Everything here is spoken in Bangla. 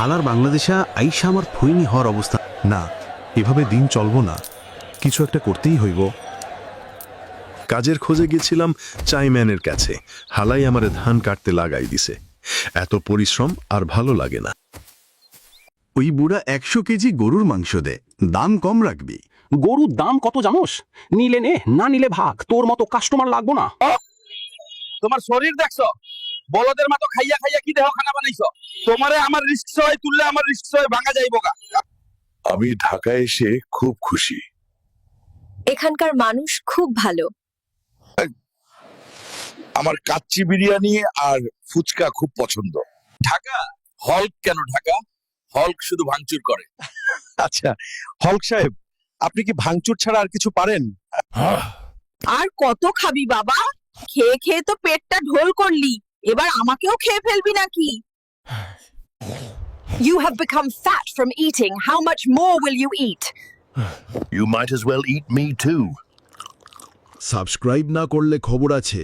হালার বাংলাদেশে আইসা আমার ফইনি হওয়ার অবস্থা। না, এভাবে দিন চলবো না, কিছু একটা করতেই হইব। কাজের খোঁজে গেছিলাম চাইম্যানের কাছে, হালাই আমারে ধান কাটতে লাগাই দিছে। এত পরিশ্রম আর ভালো লাগে না। ওই বুড়া 100 কেজি গরুর মাংস দে, দাম কম রাখবি। গরুর দাম কত জানোস? নিলে নে, না নিলে ভাগ, তোর মতো কাস্টমার লাগবো না। তোমার শরীর দেখছো, বলদের মতো খাইয়া খাইয়া কি দেহ খানা বানাইছো। তোমারে আমার রিস্ক সহায় তুললে আমার রিস্ক সহায় ভাঙা যাইব গা। আমি ঢাকায় এসে খুব খুশি। এখানকার মানুষ খুব ভালো। আমার কাচ্চি বিরিয়ানি আর ফুচকা খুব পছন্দ। ঢাকা হল্ক কেন? ঢাকা হল্ক শুধু ভাঙচুর করে। আচ্ছা হল্ক সাহেব, আপনি কি ভাঙচুর ছাড়া আর কিছু পারেন? আর কত খাবি বাবা? খেয়ে খেয়ে তো পেটটা ঢোল করলি, এবার আমাকেও খেয়ে ফেলবি নাকি? You have become fat from eating. How much more will you eat? You might as well eat me too. Subscribe না করলে খবর আছে।